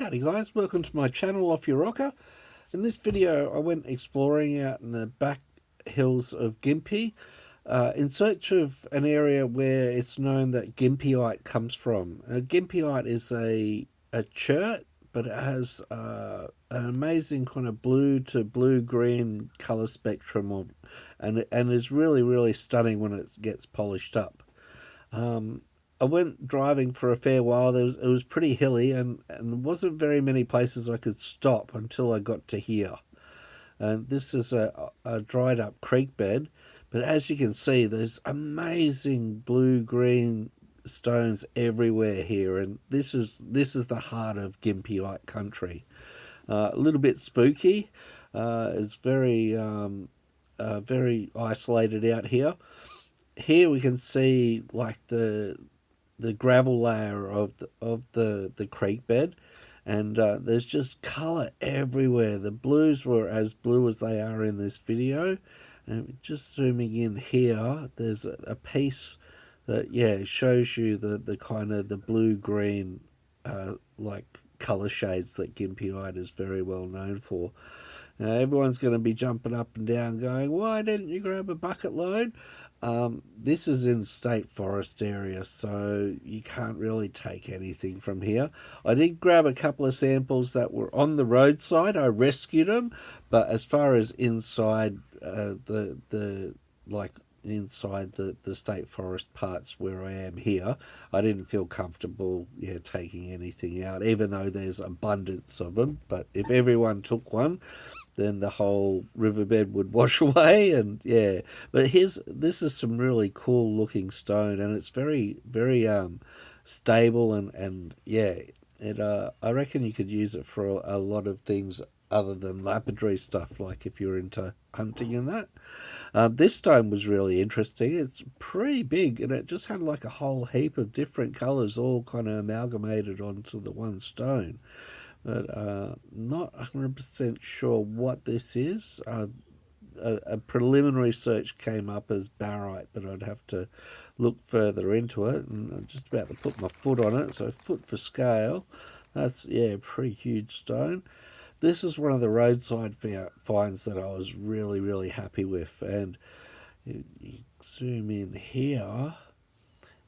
Howdy guys, welcome to my channel Off Your Rocker. In this video I went exploring out in the back hills of Gympie in search of an area where it's known that Gympieite comes from. Gympieite is a chert, but it has an amazing kind of blue to blue-green colour spectrum and is really stunning when it gets polished up. I went driving for a fair while. It was pretty hilly, and there wasn't very many places I could stop until I got to here. And this is a dried up creek bed, but as you can see, there's amazing blue-green stones everywhere here, and this is the heart of Gympieite country. A little bit spooky. It's very isolated out here. Here we can see like the gravel layer of the creek bed, and there's just color everywhere. The blues were as blue as they are in this video, and just zooming in here, there's a piece that shows you the kind of the blue green like color shades that Gympieite is very well known for. Now everyone's going to be jumping up and down going, why didn't you grab a bucket load? This is in state forest area, so you can't really take anything from here. I did grab a couple of samples that were on the roadside. I rescued them, but as far as inside inside the state forest parts where I am here, I didn't feel comfortable taking anything out, even though there's abundance of them. But if everyone took one, then the whole riverbed would wash away. And but this is some really cool looking stone, and it's very stable, and I reckon you could use it for a lot of things other than lapidary stuff, like if you're into hunting and that. This stone was really interesting. It's pretty big, and it just had like a whole heap of different colors all kind of amalgamated onto the one stone. But not 100% sure what this is. A preliminary search came up as barite, but I'd have to look further into it, and I'm just about to put my foot on it, so foot for scale. That's a pretty huge stone. This is one of the roadside finds that I was really happy with, and you zoom in here,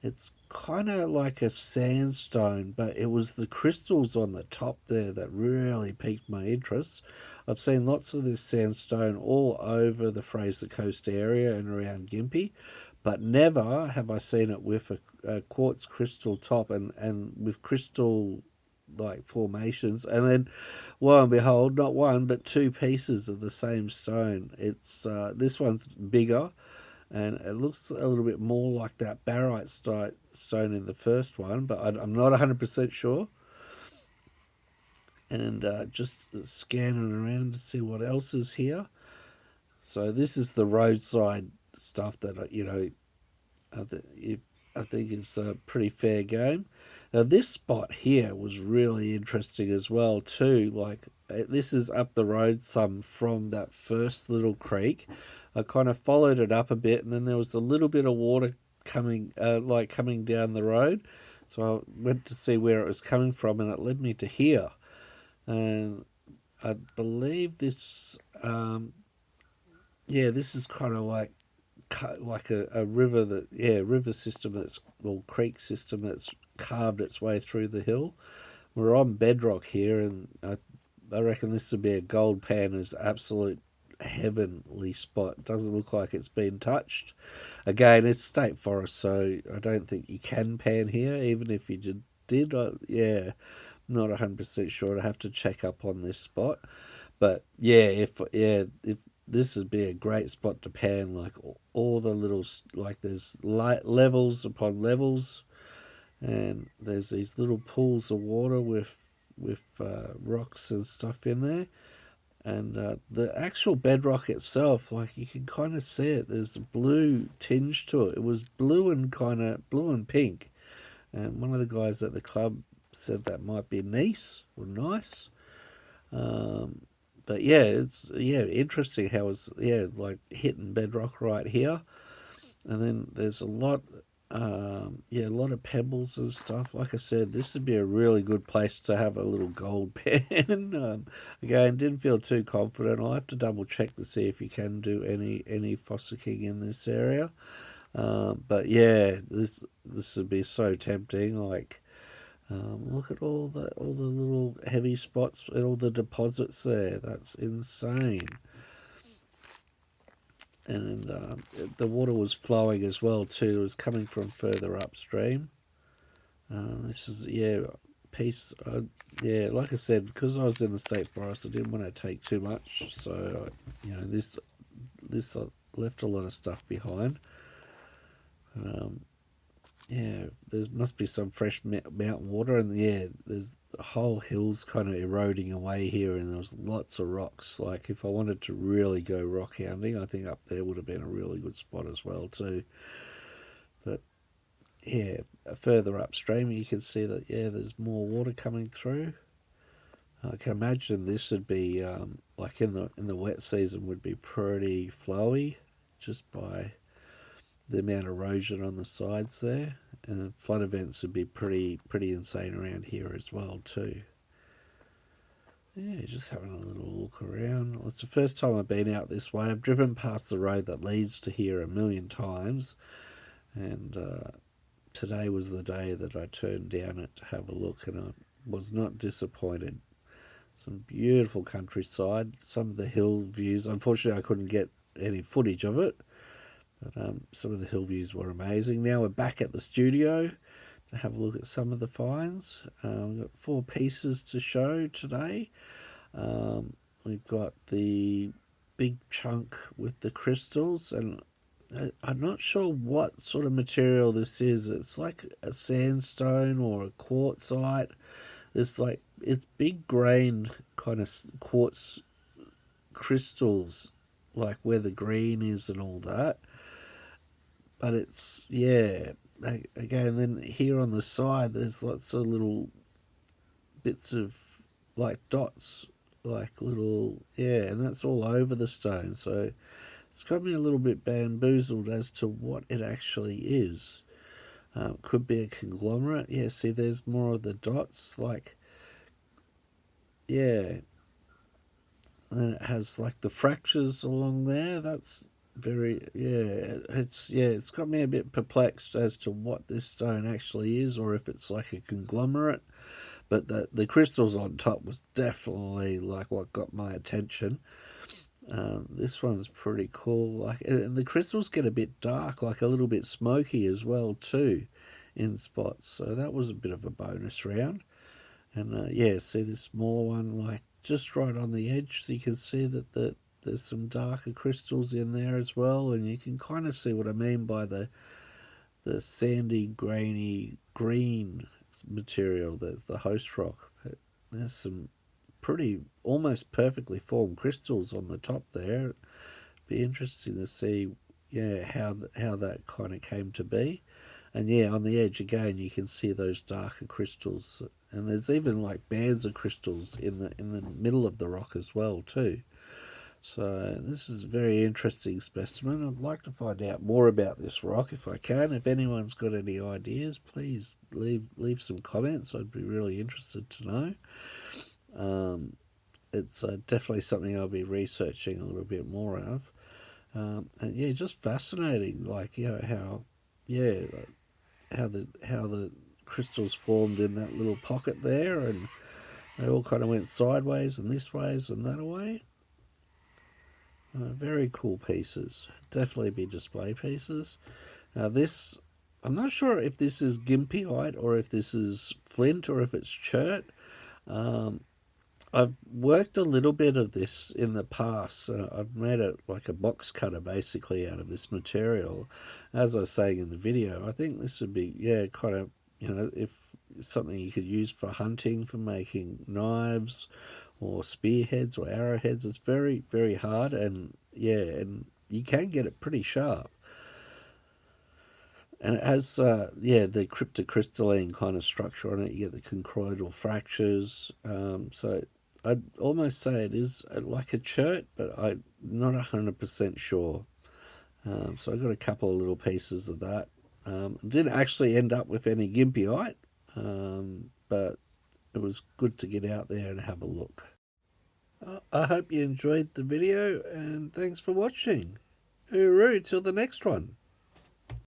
it's kind of like a sandstone, but it was the crystals on the top there that really piqued my interest. I've seen lots of this sandstone all over the Fraser Coast area and around Gympie, but never have I seen it with a quartz crystal top and with crystal like formations, and then lo and behold, not one but two pieces of the same stone. It's this one's bigger, and it looks a little bit more like that barite stone in the first one, but I'm not 100% sure. And just scanning around to see what else is here. So this is the roadside stuff that I think is a pretty fair game. Now this spot here was really interesting as well too. Like this is up the road some from that first little creek. I kind of followed it up a bit, and then there was a little bit of water coming down the road. So I went to see where it was coming from, and it led me to here. And I believe this, this is kind of like a river river system creek system that's carved its way through the hill. We're on bedrock here, and I reckon this would be a gold pan. Is absolute heavenly spot. Doesn't look like it's been touched. Again, it's state forest, so I don't think you can pan here. Even if you did, not 100% sure. I have to check up on this spot. But if this would be a great spot to pan, like all the little, like there's levels upon levels, and there's these little pools of water with rocks and stuff in there. And the actual bedrock itself, like you can kind of see it, there's a blue tinge to it. It was blue and blue and pink. And one of the guys at the club said that might be nice. But it's interesting how it's like hitting bedrock right here. And then there's a lot Yeah, a lot of pebbles and stuff. Like I said, this would be a really good place to have a little gold pen. Again, didn't feel too confident. I'll have to double check to see if you can do any fossicking in this area. But yeah, this would be so tempting. Like, look at all the little heavy spots and all the deposits there. That's insane. And the water was flowing as well too. It was coming from further upstream. This is piece. Yeah, like I said, because I was in the state forest, I didn't want to take too much. So this left a lot of stuff behind. Um, yeah, there must be some fresh mountain water, and yeah, there's the whole hills kind of eroding away here, and there was lots of rocks. Like if I wanted to really go rock hounding, I think up there would have been a really good spot as well too. But yeah, further upstream, you can see that there's more water coming through. I can imagine this would be like in the wet season would be pretty flowy, just by the amount of erosion on the sides there, and flood events would be pretty insane around here as well too. Yeah, just having a little look around. It's the first time I've been out this way. I've driven past the road that leads to here a million times, and today was the day that I turned down it to have a look, and I was not disappointed. Some beautiful countryside, some of the hill views. Unfortunately, I couldn't get any footage of it, but some of the hill views were amazing. Now we're back at the studio to have a look at some of the finds. We've got 4 pieces to show today. We've got the big chunk with the crystals, and I'm not sure what sort of material this is. It's like a sandstone or a quartzite. It's big grained kind of quartz crystals, like where the green is and all that. But it's again. Then here on the side, there's lots of little bits of like dots, like little and that's all over the stone. So it's got me a little bit bamboozled as to what it actually is. Could be a conglomerate. Yeah, see, there's more of the dots. Like, yeah, and it has like the fractures along there. That's very It's got me a bit perplexed as to what this stone actually is, or if it's like a conglomerate. But the crystals on top was definitely like what got my attention. This one's pretty cool. Like, and the crystals get a bit dark, like a little bit smoky as well too, in spots. So that was a bit of a bonus round. And see this smaller one, like just right on the edge, so you can see that there's some darker crystals in there as well, and you can kind of see what I mean by the sandy, grainy green material that's the host rock. But there's some pretty almost perfectly formed crystals on the top there. Be interesting to see how that kind of came to be. And on the edge again you can see those darker crystals, and there's even like bands of crystals in the middle of the rock as well too. So this is a very interesting specimen. I'd like to find out more about this rock if I can. If anyone's got any ideas, please leave some comments. I'd be really interested to know. It's definitely something I'll be researching a little bit more of. And just fascinating, like how the crystals formed in that little pocket there, and they all kind of went sideways and this ways and that away. Very cool pieces. Definitely be display pieces. Now this, I'm not sure if this is Gympieite or if this is flint or if it's chert. I've worked a little bit of this in the past. I've made it like a box cutter basically out of this material. As I was saying in the video, I think this would be, kind of, if something you could use for hunting, for making knives or spearheads or arrowheads. It's very, very hard, and you can get it pretty sharp. And it has, the cryptocrystalline kind of structure on it. You get the conchoidal fractures. So I'd almost say it is like a chert, but I'm not 100% sure. So I got a couple of little pieces of that. Didn't actually end up with any Gympieite, but it was good to get out there and have a look. I hope you enjoyed the video, and thanks for watching. Hooroo, till the next one.